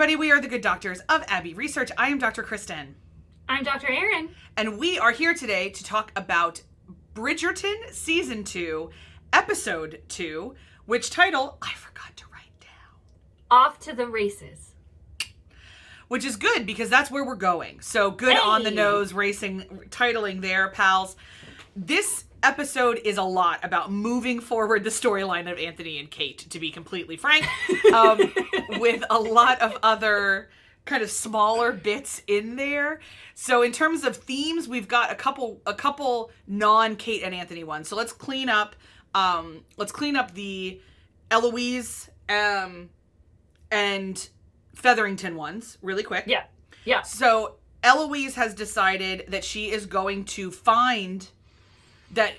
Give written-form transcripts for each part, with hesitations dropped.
everybody. We are the Good Doctors of Abbey Research. I am Dr. Kristen. I'm Dr. Erin. And we are here today to talk about Bridgerton Season 2, Episode 2, which title I forgot to write down. Off to the races. Which is good, because that's where we're going. So good on the nose racing titling there, pals. This episode is a lot about moving forward the storyline of Anthony and Kate, to be completely frank, with a lot of other kind of smaller bits in there. So in terms of themes, we've got a couple non-Kate and Anthony ones. So let's clean up the Eloise and Featherington ones really quick. Yeah. So Eloise has decided that she is going to find that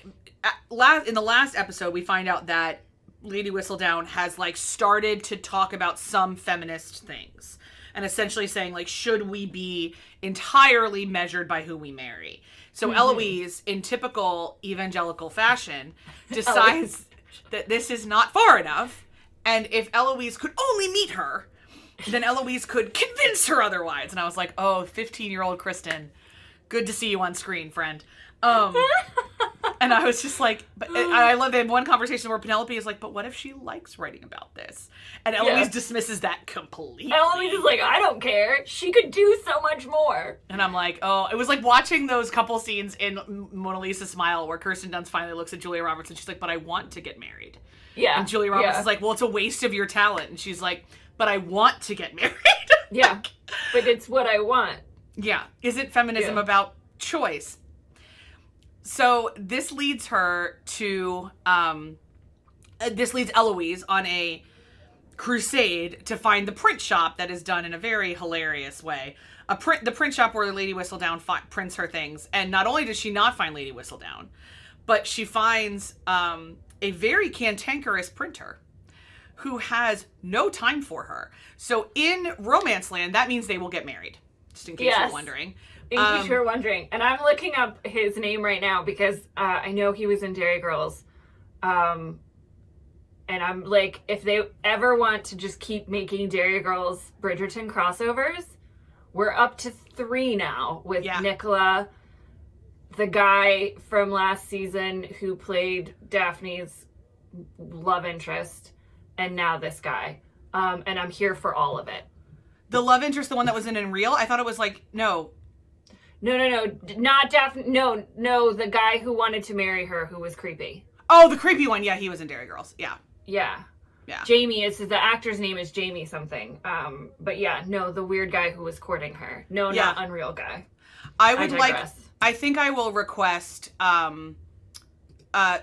in the last episode, we find out that Lady Whistledown has started to talk about some feminist things and essentially saying should we be entirely measured by who we marry? So Eloise, in typical evangelical fashion, decides that this is not far enough. And if Eloise could only meet her, then Eloise could convince her otherwise. And I was like, oh, 15-year-old Kristen, good to see you on screen, friend. And I was just like, I love they have one conversation where Penelope is like, but what if she likes writing about this? And Eloise dismisses that completely. Eloise is like, I don't care. She could do so much more. And I'm like, oh, it was like watching those couple scenes in Mona Lisa Smile where Kirsten Dunst finally looks at Julia Roberts and she's like, but I want to get married. Yeah. And Julia Roberts is like, well, it's a waste of your talent. And she's like, but I want to get married. Yeah. But it's what I want. Yeah. Isn't feminism about choice? So this leads her to, this leads Eloise on a crusade to find the print shop that is done in a very hilarious way. The print shop where Lady Whistledown prints her things. And not only does she not find Lady Whistledown, but she finds a very cantankerous printer who has no time for her. So in Romance Land, that means they will get married, just in case you're wondering. In case you're wondering. And I'm looking up his name right now because I know he was in Dairy Girls. And I'm like, if they ever want to just keep making Dairy Girls Bridgerton crossovers, we're up to 3 now with Nicola, the guy from last season who played Daphne's love interest, and now this guy. And I'm here for all of it. The love interest, the one that was in Real? I thought it was No, not Daphne. No, the guy who wanted to marry her, who was creepy. Oh, the creepy one. Yeah, he was in Dairy Girls. Yeah. Jamie the actor's name is Jamie something. But yeah, no, the weird guy who was courting her. No, not Unreal guy. I think I will request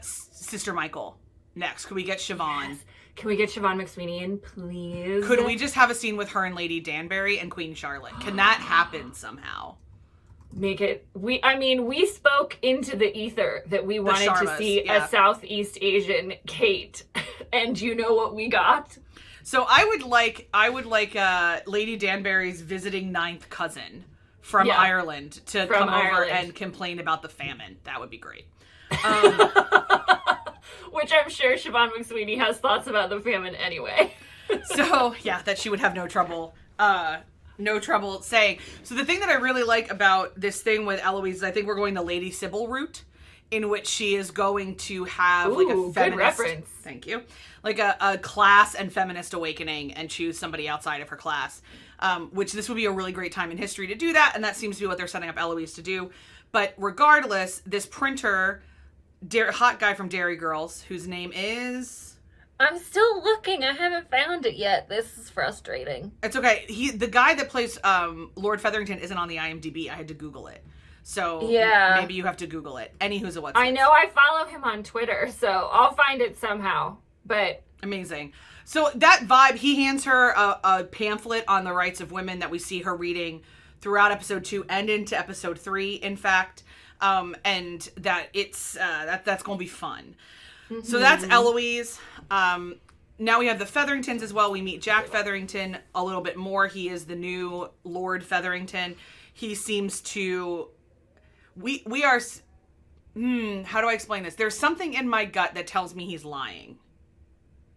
Sister Michael next. Could we get Siobhan? Yes. Can we get Siobhan McSweeney in, please? Could we just have a scene with her and Lady Danbury and Queen Charlotte? Can that happen somehow? Make it. We spoke into the ether that we wanted to see a Southeast Asian Kate, and you know what we got? So I would like Lady Danbury's visiting ninth cousin from Ireland to come over and complain about the famine. That would be great. Which I'm sure Siobhan McSweeney has thoughts about the famine anyway. So that she would have no trouble saying. So the thing that I really like about this thing with Eloise is I think we're going the Lady Sybil route, in which she is going to have a feminist, good reference. Thank you, a class and feminist awakening and choose somebody outside of her class, which this would be a really great time in history to do that, and that seems to be what they're setting up Eloise to do. But regardless, this printer, hot guy from Dairy Girls, whose name is... I'm still looking. I haven't found it yet. This is frustrating. It's okay. The guy that plays Lord Featherington isn't on the IMDb. I had to Google it. So maybe you have to Google it. Anywho's a what's I know I follow him on Twitter, so I'll find it somehow. But amazing. So that vibe, he hands her a pamphlet on the rights of women that we see her reading throughout episode 2 and into episode 3, in fact. And that that's going to be fun. Mm-hmm. So that's Eloise. Now we have the Featheringtons as well. We meet Jack Featherington a little bit more. He is the new Lord Featherington. He seems to... We are... how do I explain this? There's something in my gut that tells me he's lying.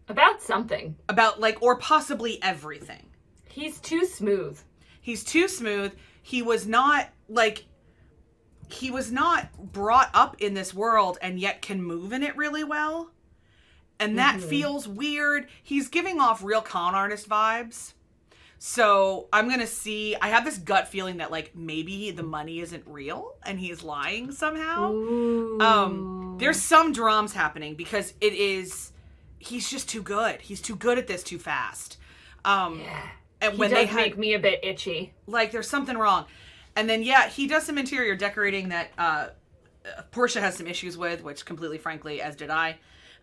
About something. About, or possibly everything. He's too smooth. He's too smooth. He was not brought up in this world and yet can move in it really well. And that feels weird. He's giving off real con artist vibes. So I'm going to see, I have this gut feeling that like maybe the money isn't real and he's lying somehow. There's some drums happening because he's just too good. He's too good at this too fast. And when he does make me a bit itchy. Like there's something wrong. And then, yeah, he does some interior decorating that Portia has some issues with, which completely frankly, as did I.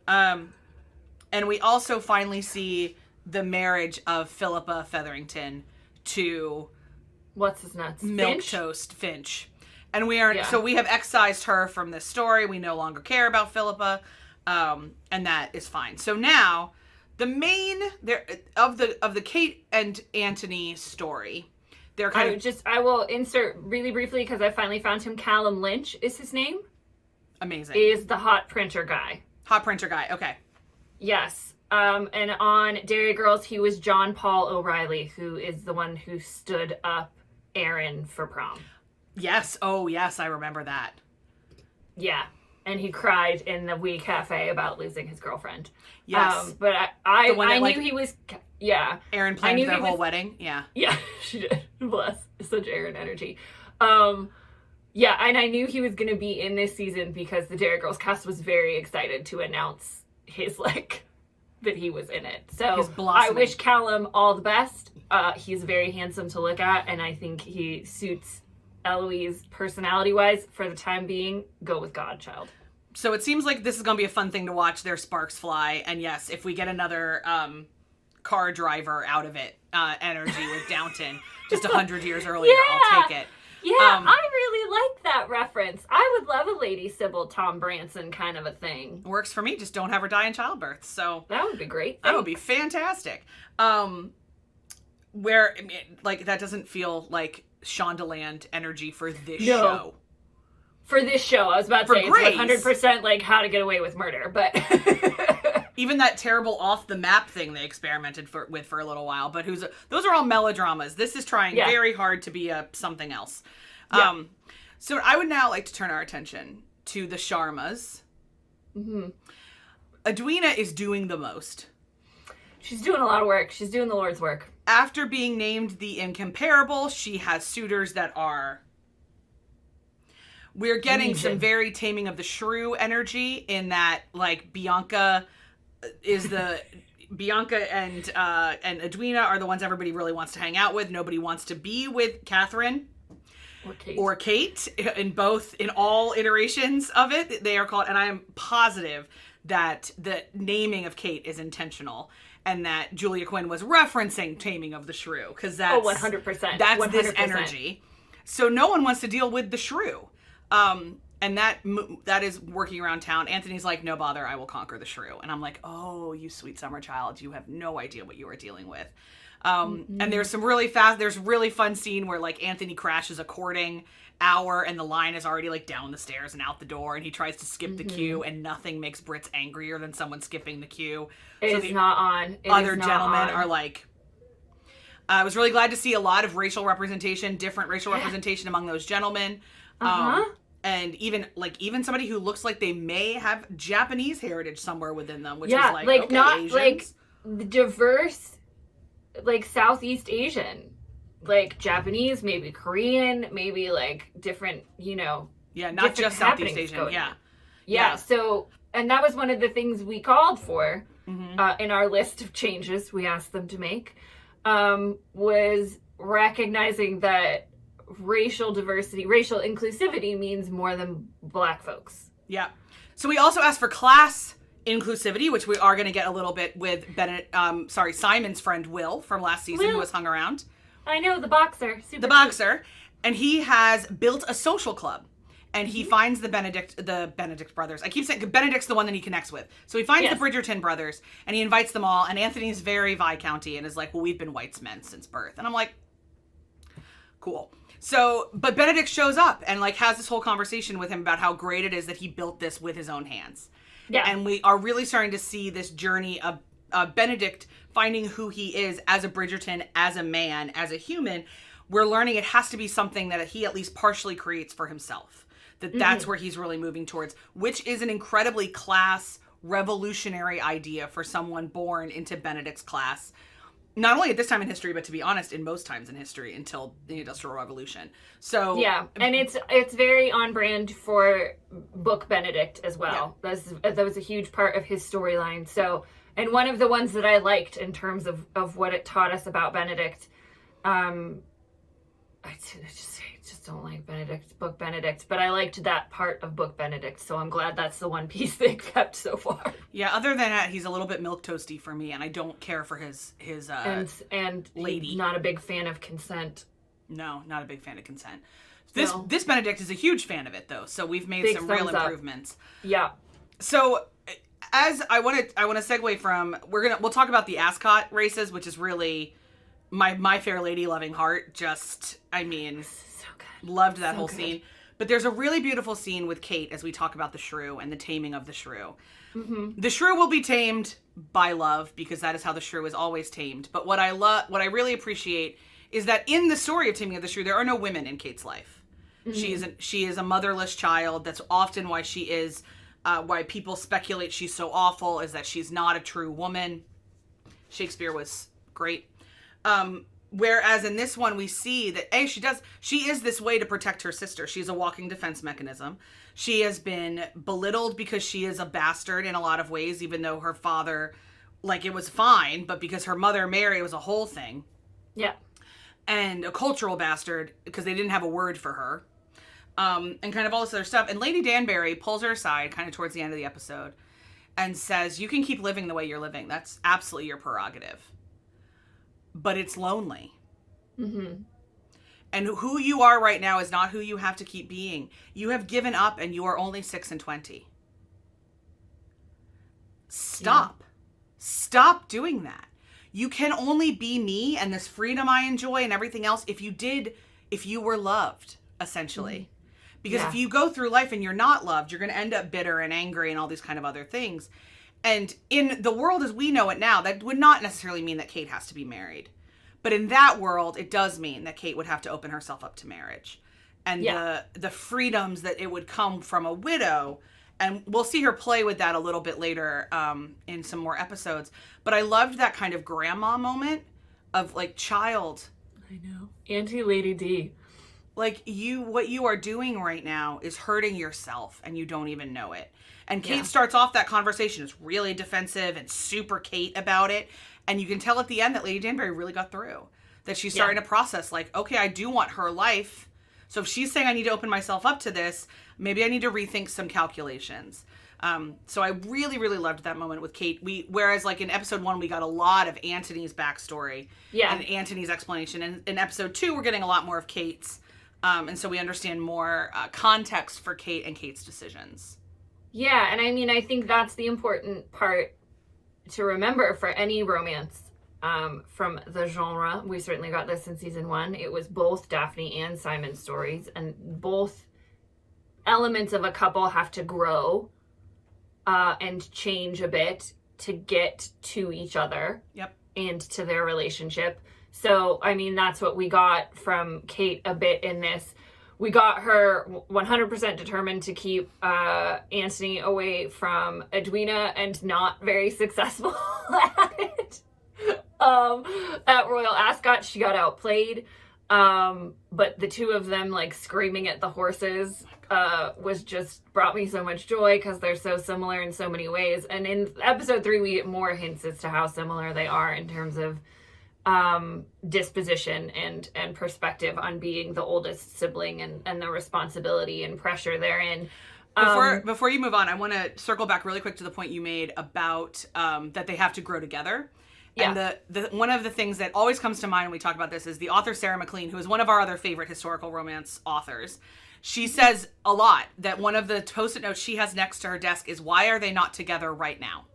And we also finally see the marriage of Philippa Featherington to what's his nuts? Milquetoast Finch. And we are so we have excised her from this story. We no longer care about Philippa, and that is fine. So now the main of the Kate and Anthony story. They're I will insert really briefly because I finally found him. Callum Lynch is his name. Amazing. Is the hot printer guy. Hot printer guy. Okay. Yes. And on Dairy Girls, he was John Paul O'Reilly, who is the one who stood up Aaron for prom. Yes. Oh, yes. I remember that. Yeah. And he cried in the Wee Cafe about losing his girlfriend. Yes. But I knew he was... Yeah. Aaron planned their whole wedding. Yeah. Yeah, she did. Bless. Such Aaron energy. Yeah, and I knew he was going to be in this season because the Dairy Girls cast was very excited to announce his, that he was in it. So I wish Callum all the best. He's very handsome to look at, and I think he suits Eloise personality-wise. For the time being, go with Godchild. So it seems like this is going to be a fun thing to watch. Their sparks fly, and yes, if we get another car driver out of it, energy with Downton, just 100 years earlier, I'll take it. Yeah, I really like that reference. I would love a Lady Sybil, Tom Branson kind of a thing. Works for me. Just don't have her die in childbirth. So that would be great. That would be fantastic. Where that doesn't feel like Shondaland energy for this show. For this show, I was about to say it's 100% like How to Get Away with Murder, but even that terrible off the map thing they experimented with for a little while. But those are all melodramas. This is trying very hard to be something else. Yeah. So I would now like to turn our attention to the Sharmas. Mm-hmm. Edwina is doing the most. She's doing a lot of work. She's doing the Lord's work. After being named the Incomparable, she has suitors that are... We're getting some very Taming of the Shrew energy in that, Bianca is the... Bianca and Edwina are the ones everybody really wants to hang out with. Nobody wants to be with Catherine or Kate in all iterations of it. They are called, and I am positive that the naming of Kate is intentional and that Julia Quinn was referencing Taming of the Shrew because that's 100%. That's 100%. This energy. So no one wants to deal with the Shrew. And that is working around town. Anthony's like, no bother, I will conquer the Shrew. And I'm like, oh, you sweet summer child, you have no idea what you are dealing with. And there's really fun scene where Anthony crashes a courting hour and the line is already down the stairs and out the door and he tries to skip the queue and nothing makes Brits angrier than someone skipping the queue. It's not on. Other gentlemen are like, I was really glad to see a lot of different racial representation among those gentlemen. And even somebody who looks like they may have Japanese heritage somewhere within them, which is not Asians. Diverse, Southeast Asian, Japanese, maybe Korean, maybe different, not just Southeast Asian. Yeah. So, and that was one of the things we called for in our list of changes we asked them to make, was recognizing that racial diversity, racial inclusivity means more than Black folks. Yeah. So we also asked for class inclusivity, which we are going to get a little bit with Simon's friend Will from last season, who has hung around. I know, the boxer. Boxer. And he has built a social club. And he finds the Benedict brothers. I keep saying Benedict's the one that he connects with. So he finds the Bridgerton brothers and he invites them all. And Anthony's very Viscounty and is like, well, we've been white men since birth. And I'm like, cool. So, but Benedict shows up and has this whole conversation with him about how great it is that he built this with his own hands. Yeah. And we are really starting to see this journey Benedict finding who he is as a Bridgerton, as a man, as a human, we're learning it has to be something that he at least partially creates for himself. That's where he's really moving towards, which is an incredibly class revolutionary idea for someone born into Benedict's class. Not only at this time in history, but to be honest, in most times in history until the Industrial Revolution. So yeah, and it's very on brand for Book Benedict as well. Yeah. That was a huge part of his storyline. So, and one of the ones that I liked in terms of what it taught us about Benedict, I just don't like Book Benedict, but I liked that part of Book Benedict, so I'm glad that's the one piece they kept so far. Yeah, other than that, he's a little bit milquetoasty for me, and I don't care for his and lady. Not a big fan of consent. No, not a big fan of consent. This Benedict is a huge fan of it, though, so we've made some real improvements. Yeah. So, as I want to segue from, we'll talk about the Ascot races, which is really my Fair Lady loving heart. Just, I mean, so good. Loved that whole scene. But there's a really beautiful scene with Kate as we talk about the shrew and the taming of the shrew. Mm-hmm. The shrew will be tamed by love, because that is how the shrew is always tamed. But what I really appreciate is that in the story of Taming of the Shrew, there are no women in Kate's life. Mm-hmm. She is a motherless child. That's often why she is, why people speculate she's so awful, is that she's not a true woman. Shakespeare was great. Whereas in this one, we see that she is this way to protect her sister. She's a walking defense mechanism. She has been belittled because she is a bastard in a lot of ways, even though her father, it was fine, but because her mother, Mary, was a whole thing. Yeah. And a cultural bastard because they didn't have a word for her. And kind of all this other stuff. And Lady Danbury pulls her aside kind of towards the end of the episode and says, you can keep living the way you're living. That's absolutely your prerogative. But it's lonely. Mm-hmm. And who you are right now is not who you have to keep being. You have given up and you are only 6 and 20. Stop. Yeah. Stop doing that. You can only be me and this freedom I enjoy and everything else if you were loved, essentially. Mm-hmm. Because if you go through life and you're not loved, you're going to end up bitter and angry and all these kind of other things. And in the world as we know it now, that would not necessarily mean that Kate has to be married. But in that world, it does mean that Kate would have to open herself up to marriage. And the freedoms that it would come from a widow. And we'll see her play with that a little bit later in some more episodes. But I loved that kind of grandma moment of, child. I know. Auntie Lady D. What you are doing right now is hurting yourself and you don't even know it. And Kate starts off that conversation as really defensive and super Kate about it. And you can tell at the end that Lady Danbury really got through. That she's starting to process, okay, I do want her life. So if she's saying I need to open myself up to this, maybe I need to rethink some calculations. So I really, really loved that moment with Kate. Whereas in episode 1, we got a lot of Antony's backstory. Yeah. And Antony's explanation. And in episode 2, we're getting a lot more of Kate's. And so we understand more context for Kate and Kate's decisions. Yeah, and I think that's the important part to remember for any romance from the genre. We certainly got this in season 1. It was both Daphne and Simon's stories, and both elements of a couple have to grow and change a bit to get to each other. Yep. And to their relationship. So, that's what we got from Kate a bit in this. We got her 100% determined to keep Antony away from Edwina and not very successful at it. At Royal Ascot, she got outplayed. But the two of them screaming at the horses brought me so much joy because they're so similar in so many ways. And in episode 3, we get more hints as to how similar they are in terms of disposition and perspective on being the oldest sibling and the responsibility and pressure therein. Before you move on, I want to circle back really quick to the point you made about that they have to grow together. Yeah. And the one of the things that always comes to mind when we talk about this is the author Sarah McLean, who is one of our other favorite historical romance authors. She says a lot that one of the post-it notes she has next to her desk is, why are they not together right now?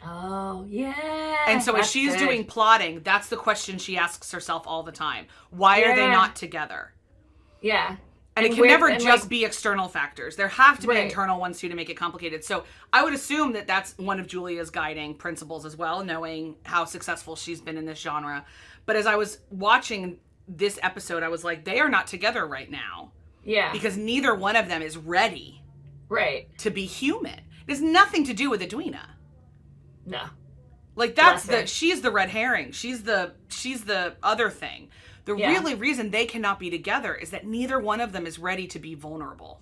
Oh, yeah. And so as she's doing plotting, that's the question she asks herself all the time. Why are they not together? Yeah. And it can never just be external factors. There have to be internal ones too to make it complicated. So I would assume that that's one of Julia's guiding principles as well, knowing how successful she's been in this genre. But as I was watching this episode, I was like, they are not together right now. Yeah. Because neither one of them is ready. Right. To be human. It has nothing to do with Edwina. No. Like she's the red herring. She's the other thing. The really reason they cannot be together is that neither one of them is ready to be vulnerable.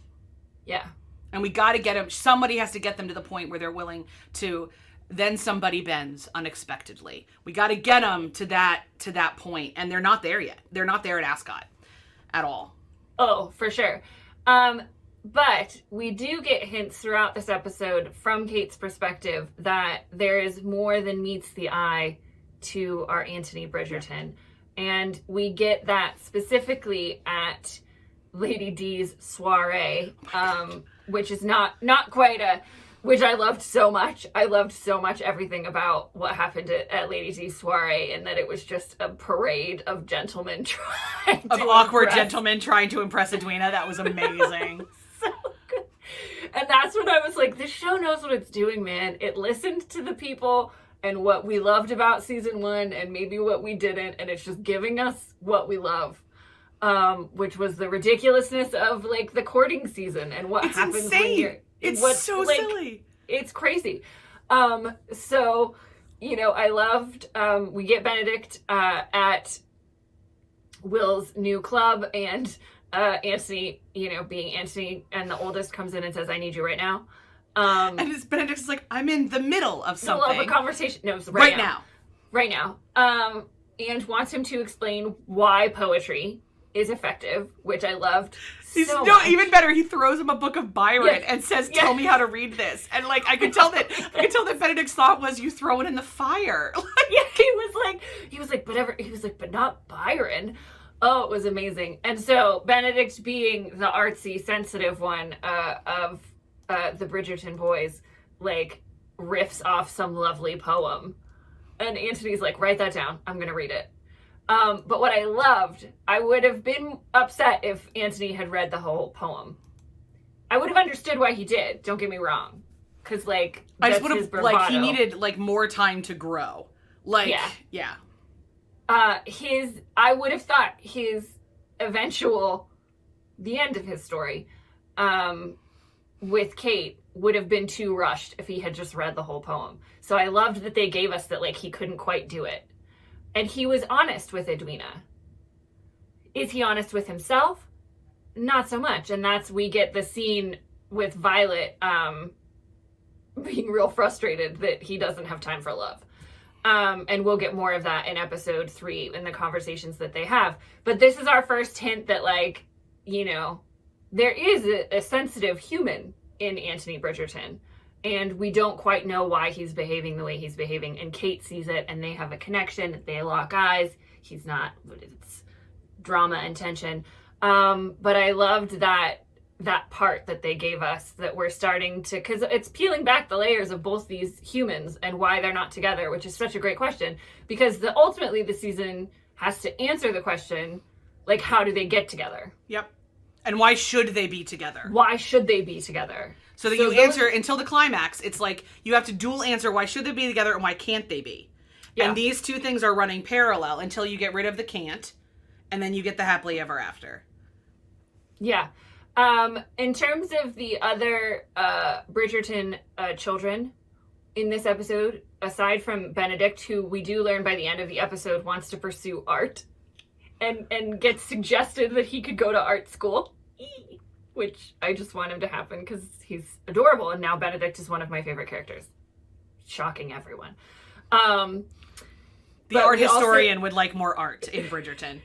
Yeah. And we got to get them, somebody has to get them to the point where they're willing to, then somebody bends unexpectedly. We got to get them to that point, and they're not there yet. They're not there at Ascot at all. Oh, for sure. But we do get hints throughout this episode from Kate's perspective that there is more than meets the eye to our Anthony Bridgerton. And we get that specifically at Lady D's soiree, which is not quite which I loved so much. I loved so much everything about what happened at Lady D's soiree, and that it was just a parade of gentlemen gentlemen trying to impress Edwina. That was amazing. So good. And that's when I was like, this show knows what it's doing, man. It listened to the people and what we loved about season 1 and maybe what we didn't, and it's just giving us what we love, which was the ridiculousness of like the courting season and what happens insane. When you're it's so silly. It's crazy. So I loved we get Benedict at Will's new club, and Anthony, being Anthony and the oldest, comes in and says, "I need you right now." And Benedict's like, I'm in the middle of something. Middle of a conversation. No, it's right now. Right now. And wants him to explain why poetry is effective, which I loved so much. Even better, he throws him a book of Byron and says, tell me how to read this. And like, I could tell that Benedict's thought was, you throw it in the fire. Yeah, he was like, but not Byron. Oh, it was amazing. And so Benedict, being the artsy, sensitive one of the Bridgerton boys, like, riffs off some lovely poem. And Anthony's like, write that down. I'm going to read it. But what I loved, I would have been upset if Anthony had read the whole poem. I would have understood why he did. Don't get me wrong. Because, like, that's I just would have, like, he needed, like, more time to grow. Like, yeah. I would have thought the end of his story, with Kate would have been too rushed if he had just read the whole poem. So I loved that they gave us that, like, he couldn't quite do it. And he was honest with Edwina. Is he honest with himself? Not so much. And we get the scene with Violet being real frustrated that he doesn't have time for love. And we'll get more of that in episode 3 in the conversations that they have. But this is our first hint that, like, there is a sensitive human in Anthony Bridgerton, and we don't quite know why he's behaving the way he's behaving. And Kate sees it, and they have a connection. They lock eyes. He's not. It's drama and tension. But I loved that part that they gave us, that we're starting to, because it's peeling back the layers of both these humans and why they're not together, which is such a great question. Because ultimately the season has to answer the question, like, how do they get together? Yep. And why should they be together? Why should they be together? So that you answer until the climax. It's like you have to dual answer, why should they be together and why can't they be? Yeah. And these two things are running parallel until you get rid of the can't, and then you get the happily ever after. Yeah. In terms of the other Bridgerton children in this episode, aside from Benedict, who we do learn by the end of the episode wants to pursue art, and gets suggested that he could go to art school, which I just want him to happen because he's adorable, and now Benedict is one of my favorite characters. Shocking everyone. The art historian would like more art in Bridgerton.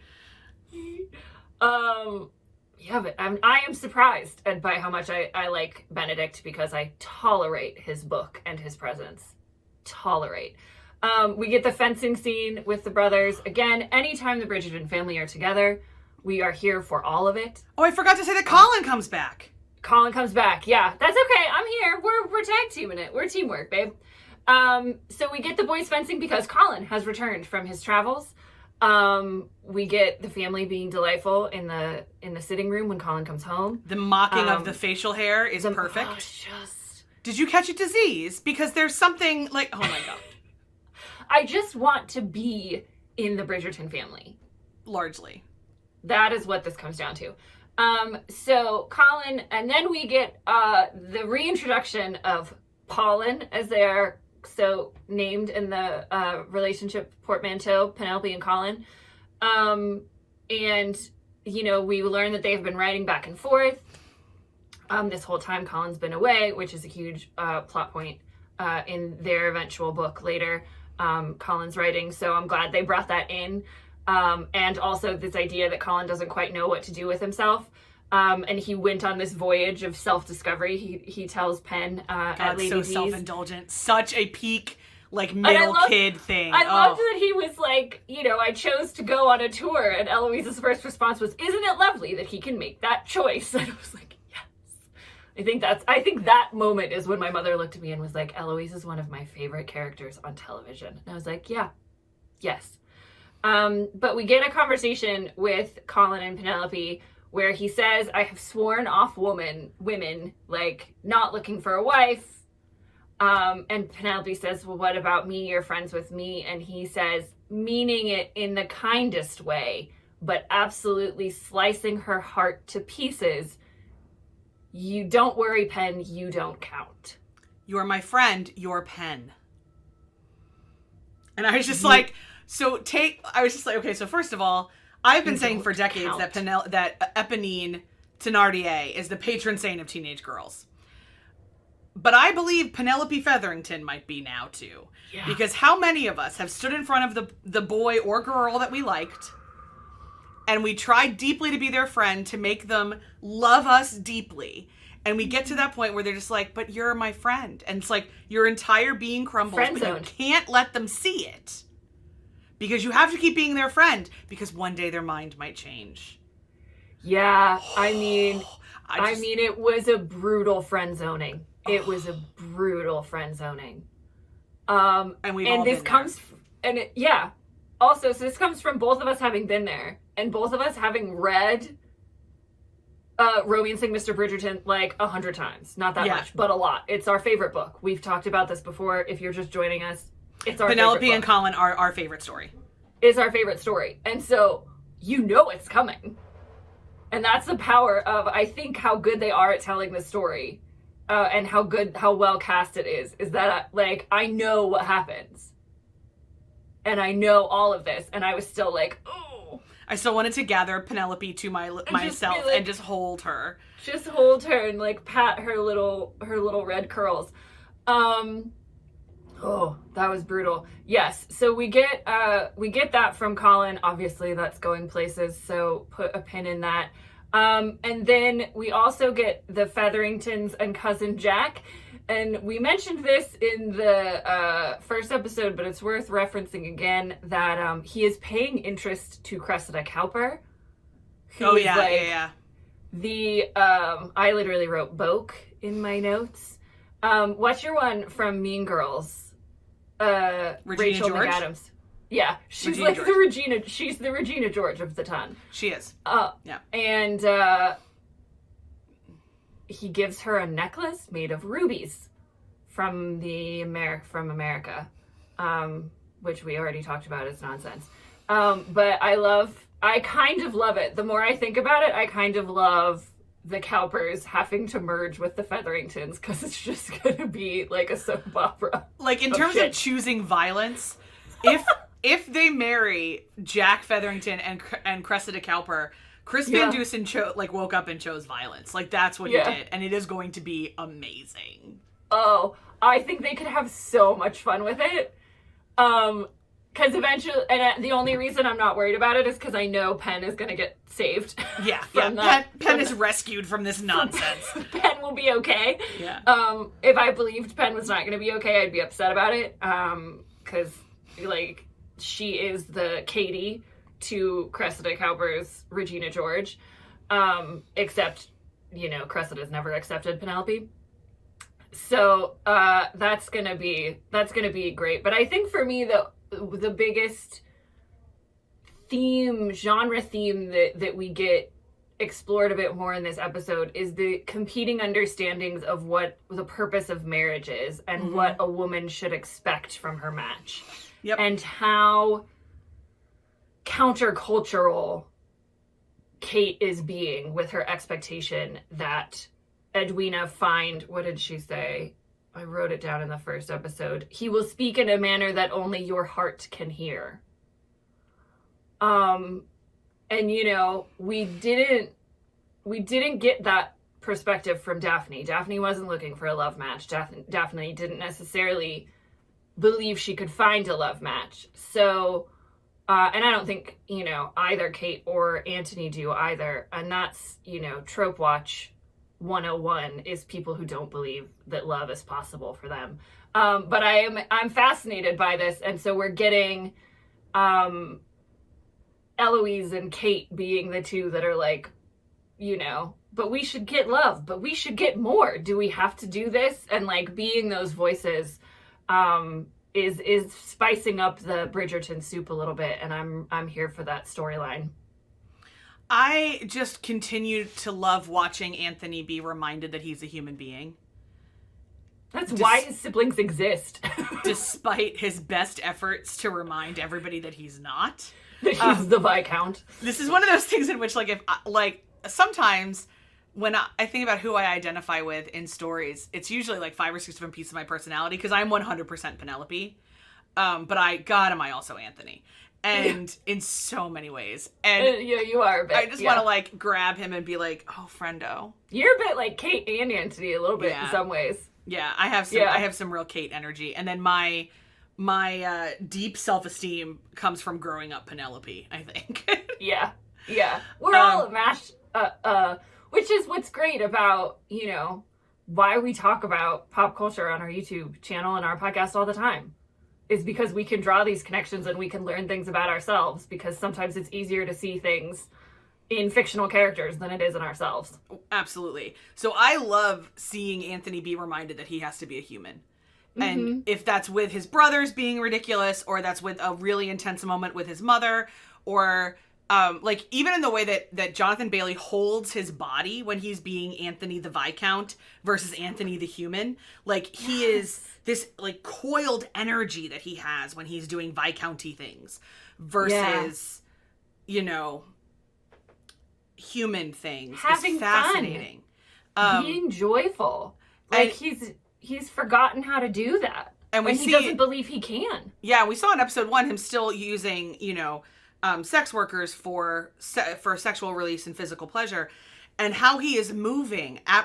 Yeah, but I am surprised by how much I like Benedict, because I tolerate his book and his presence. Tolerate. We get the fencing scene with the brothers. Again, anytime the Bridgerton family are together, we are here for all of it. Oh, I forgot to say that Colin comes back. Colin comes back. Yeah, that's okay. I'm here. We're tag teaming it. We're teamwork, babe. So we get the boys fencing because Colin has returned from his travels. We get the family being delightful in the sitting room when Colin comes home. The mocking of the facial hair is perfect. Oh, just... Did you catch a disease? Because there's something like, oh my God. I just want to be in the Bridgerton family. Largely. That is what this comes down to. So Colin, and then we get the reintroduction of Pollen, as they are so named in the relationship portmanteau, Penelope and Colin. And, you know, we learn that they've been writing back and forth. This whole time Colin's been away, which is a huge plot point in their eventual book later, Colin's writing. So I'm glad they brought that in. And also this idea that Colin doesn't quite know what to do with himself. And he went on this voyage of self-discovery. He tells Penn at Lady so D's. self-indulgent. Such a peak, like, middle kid thing. I loved that he was like, you know, I chose to go on a tour. And Eloise's first response was, isn't it lovely that he can make that choice? And I was like, yes. I think that moment is when my mother looked at me and was like, Eloise is one of my favorite characters on television. And I was like, yeah, yes. But we get a conversation with Colin and Penelope where he says, I have sworn off women, like, not looking for a wife. And Penelope says, well, what about me? You're friends with me. And he says, meaning it in the kindest way, but absolutely slicing her heart to pieces. You don't worry, Penn, you don't count. You're my friend, you're Penn. And I was just like, okay, so first of all, I've been saying for decades that Eponine Thénardier is the patron saint of teenage girls. But I believe Penelope Featherington might be now, too. Yeah. Because how many of us have stood in front of the boy or girl that we liked, and we tried deeply to be their friend to make them love us deeply, and we get to that point where they're just like, but you're my friend. And it's like your entire being crumbles, but you can't let them see it. Because you have to keep being their friend, because one day their mind might change. Yeah, I mean, it was a brutal friend zoning. It was a brutal friend zoning. And we've all been there. Yeah. Also, so this comes from both of us having been there, and both of us having read Romancing Mr. Bridgerton like 100 times. Not that much, but a lot. It's our favorite book. We've talked about this before. If you're just joining us, it's our Penelope and Colin are our favorite story. Is our favorite story. And so you know it's coming. And that's the power of, I think, how good they are at telling the story. And how well cast it is that I know what happens. And I know all of this. And I was still like, oh. I still wanted to gather Penelope to myself and just hold her. Just hold her and like pat her little red curls. Oh, that was brutal. Yes. So we get that from Colin. Obviously that's going places. So put a pin in that. And then we also get the Featheringtons and Cousin Jack. And we mentioned this in the first episode, but it's worth referencing again that he is paying interest to Cressida Cowper. Yeah. I literally wrote Boke in my notes. What's your one from Mean Girls? Rachel George? McAdams. Yeah, she's Regina like George. the Regina. She's the Regina George of the ton. She is. Yeah. And he gives her a necklace made of rubies from America, which we already talked about. It's nonsense. But I kind of love it. The more I think about it, I kind of love the Cowpers having to merge with the Featheringtons because it's just going to be like a soap opera. Like in terms of choosing violence, if they marry Jack Featherington and Cressida Cowper, Chris Van Dusen woke up and chose violence. Like that's what he did, and it is going to be amazing. Oh, I think they could have so much fun with it. Because eventually, and the only reason I'm not worried about it is because I know Penn is going to get saved. Yeah, Penn is rescued from this nonsense. Penn will be okay. Yeah. If I believed Penn was not going to be okay, I'd be upset about it. Because, she is the Katie to Cressida Cowper's Regina George. Except, Cressida's never accepted Penelope. So, that's gonna be great. But I think for me, the biggest genre theme that we get explored a bit more in this episode is the competing understandings of what the purpose of marriage is and what a woman should expect from her match. Yep. And how countercultural Kate is being with her expectation that Edwina find, what did she say? I wrote it down in the first episode. He will speak in a manner that only your heart can hear. And you know, we didn't get that perspective from Daphne. Daphne wasn't looking for a love match. Daphne didn't necessarily believe she could find a love match. So, and I don't think, you know, either Kate or Anthony do either. And that's, you know, Trope Watch 101 is people who don't believe that love is possible for them. But I'm fascinated by this. And so we're getting, Eloise and Kate being the two that are like, you know, but we should get love, but we should get more. Do we have to do this? And like being those voices is spicing up the Bridgerton soup a little bit, and I'm here for that storyline. I just continue to love watching Anthony be reminded that he's a human being. That's why his siblings exist. Despite his best efforts to remind everybody that he's not. That he's the Viscount. This is one of those things in which, like, sometimes when I think about who I identify with in stories, it's usually like 5 or 6 different pieces of my personality, because I'm 100% Penelope. But am I also Anthony? And in so many ways. And yeah, you are a bit. I just want to like grab him and be like, oh, friendo. You're a bit like Kate and Anthony a little bit in some ways. Yeah, I have some real Kate energy. And then my deep self-esteem comes from growing up Penelope, I think. Yeah. We're all a mash, which is what's great about, you know, why we talk about pop culture on our YouTube channel and our podcast all the time, is because we can draw these connections and we can learn things about ourselves, because sometimes it's easier to see things in fictional characters than it is in ourselves. Absolutely. So I love seeing Anthony be reminded that he has to be a human. And if that's with his brothers being ridiculous, or that's with a really intense moment with his mother, or like even in the way that Jonathan Bailey holds his body when he's being Anthony the Viscount versus Anthony the human, like he is this like coiled energy that he has when he's doing Viscounty things versus, you know, human things. Having is fascinating. Fun. Being joyful. Like he's forgotten how to do that. And he doesn't believe he can. Yeah, we saw in episode 1 him still using, you know, sex workers for sexual release and physical pleasure, and how he is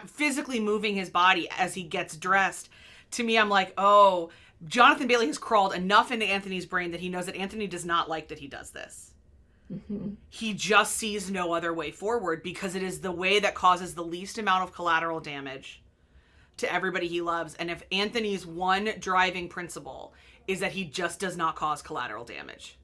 physically moving his body as he gets dressed. To me, I'm like, oh, Jonathan Bailey has crawled enough into Anthony's brain that he knows that Anthony does not like that he does this. Mm-hmm. He just sees no other way forward, because it is the way that causes the least amount of collateral damage to everybody he loves. And if Anthony's one driving principle is that he just does not cause collateral damage,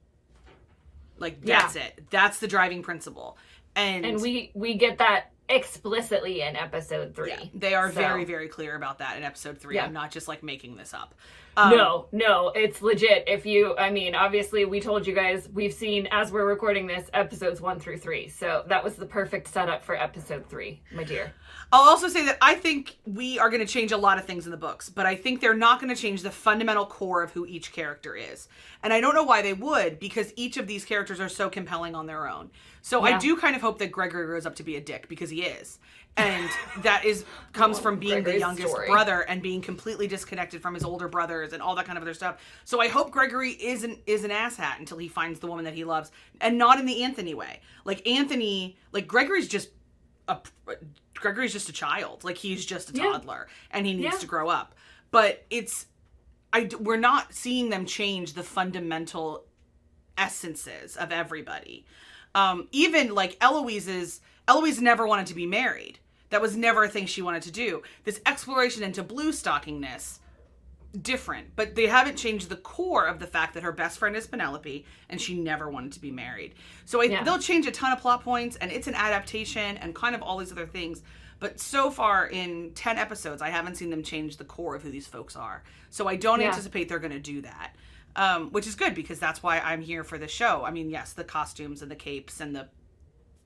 like that's it. That's the driving principle. And we get that explicitly in episode 3. Yeah, they are very, very clear about that in episode 3. Yeah. I'm not just like making this up. No, it's legit. Obviously we told you guys, we've seen, as we're recording this, episodes 1 through 3. So that was the perfect setup for episode 3, my dear. I'll also say that I think we are going to change a lot of things in the books, but I think they're not going to change the fundamental core of who each character is. And I don't know why they would, because each of these characters are so compelling on their own. So I do kind of hope that Gregory grows up to be a dick, because he is. And that comes from being Gregory's the youngest brother and being completely disconnected from his older brothers and all that kind of other stuff. So I hope Gregory is an asshat until he finds the woman that he loves, and not in the Anthony way. Like Anthony, like Gregory's just a child. Like he's just a toddler, and he needs to grow up. But we're not seeing them change the fundamental essences of everybody. Even like Eloise never wanted to be married. That was never a thing she wanted to do. This exploration into blue stockingness, different. But they haven't changed the core of the fact that her best friend is Penelope, and she never wanted to be married. So they'll change a ton of plot points, and it's an adaptation and kind of all these other things. But so far in 10 episodes, I haven't seen them change the core of who these folks are. So I don't anticipate they're going to do that. which is good because that's why I'm here for the show. I mean, yes, the costumes and the capes and the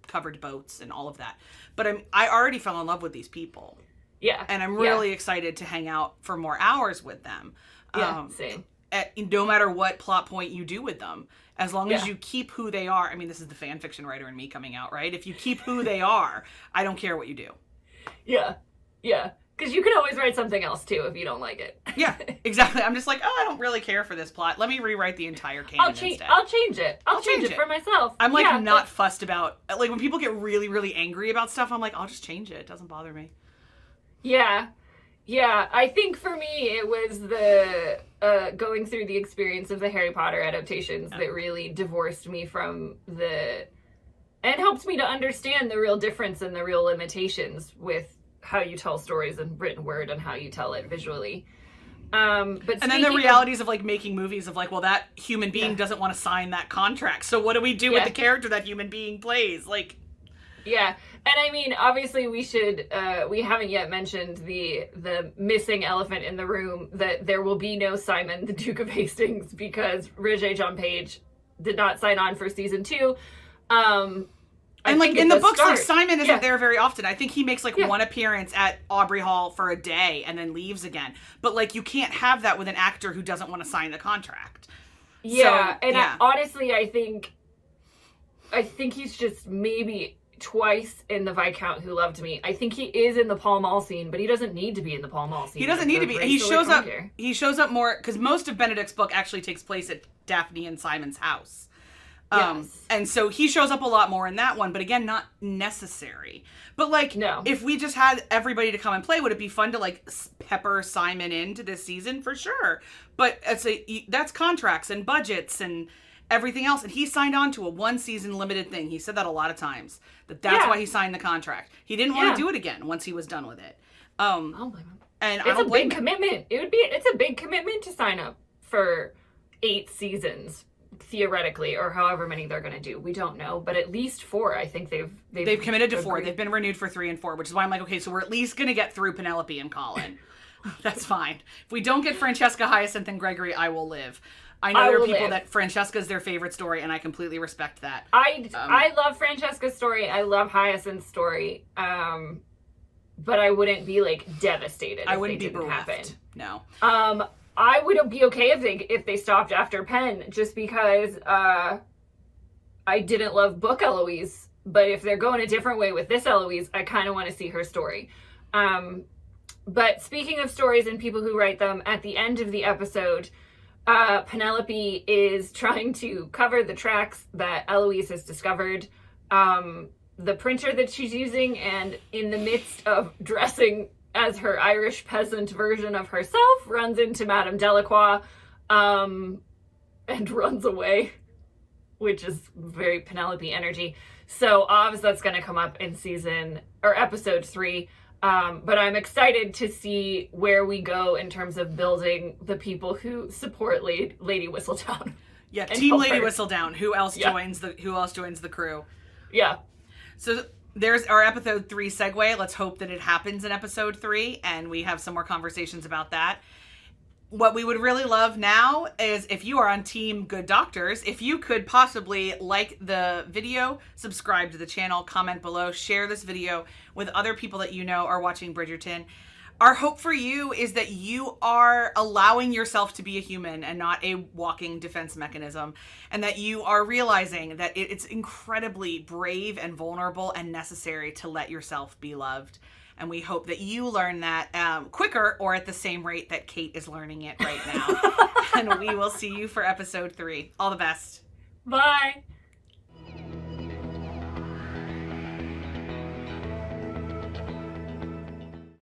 covered boats and all of that, but I already fell in love with these people. Yeah. And I'm really excited to hang out for more hours with them. Yeah, same. No matter what plot point you do with them, as long as you keep who they are. I mean, this is the fan fiction writer in me coming out, right? If you keep who they are, I don't care what you do. Yeah. Yeah. Because you can always write something else, too, if you don't like it. Yeah, exactly. I'm just like, I don't really care for this plot. Let me rewrite the entire canon instead. I'll change it. I'll change it for myself. I'm, not fussed about... Like, when people get really, really angry about stuff, I'm like, I'll just change it. It doesn't bother me. Yeah. Yeah. I think for me, it was the... going through the experience of the Harry Potter adaptations that really divorced me from the... And helped me to understand the real difference and the real limitations with how you tell stories in written word and how you tell it visually. And then the realities of like making movies of like, well, that human being doesn't want to sign that contract. So what do we do with the character that human being plays? Like, yeah. And I mean, obviously we should, we haven't yet mentioned the missing elephant in the room, that there will be no Simon, the Duke of Hastings, because Roger John Page did not sign on for season 2. And like in the books, like Simon isn't there very often. I think he makes like one appearance at Aubrey Hall for a day and then leaves again. But like you can't have that with an actor who doesn't want to sign the contract. Yeah, so, and honestly, I think he's just maybe twice in the Viscount Who Loved Me. I think he is in the Pall Mall scene, but he doesn't need to be in the Pall Mall scene. He doesn't need to be. He shows up. He shows up more because most of Benedict's book actually takes place at Daphne and Simon's house. And so he shows up a lot more in that one, but again, not necessary. But like, if we just had everybody to come and play, would it be fun to like pepper Simon into this season? For sure. But that's contracts and budgets and everything else. And he signed on to a 1-season limited thing. He said that a lot of times, that's why he signed the contract. He didn't want to do it again once he was done with it. And it's a big commitment. It's a big commitment to sign up for 8 seasons. Theoretically, or however many they're going to do, we don't know, but at least 4. I think they've committed to 4. They've been renewed for 3 and 4, which is why I'm like, okay, so we're at least going to get through Penelope and Colin. That's fine. If we don't get Francesca, Hyacinth, and Gregory, I will live. I know there are people that Francesca's their favorite story, and I completely respect that. I love Francesca's story. I love Hyacinth's story. But I wouldn't be like devastated. I wouldn't be bereft. No. I would be okay if they stopped after Penn, just because I didn't love book Eloise. But if they're going a different way with this Eloise, I kind of want to see her story. But speaking of stories and people who write them, at the end of the episode, Penelope is trying to cover the tracks that Eloise has discovered, the printer that she's using, and in the midst of dressing as her Irish peasant version of herself, runs into Madame Delacroix, and runs away, which is very Penelope energy. So obviously that's going to come up in episode 3. But I'm excited to see where we go in terms of building the people who support Lady Whistledown. Yeah, Team Lady Whistledown. Who else joins the crew? Yeah. So there's our episode 3 segue. Let's hope that it happens in episode 3 and we have some more conversations about that. What we would really love now is if you are on Team Good Doctors, if you could possibly like the video, subscribe to the channel, comment below, share this video with other people that you know are watching Bridgerton. Our hope for you is that you are allowing yourself to be a human and not a walking defense mechanism, and that you are realizing that it's incredibly brave and vulnerable and necessary to let yourself be loved. And we hope that you learn that quicker or at the same rate that Kate is learning it right now. And we will see you for episode 3. All the best. Bye.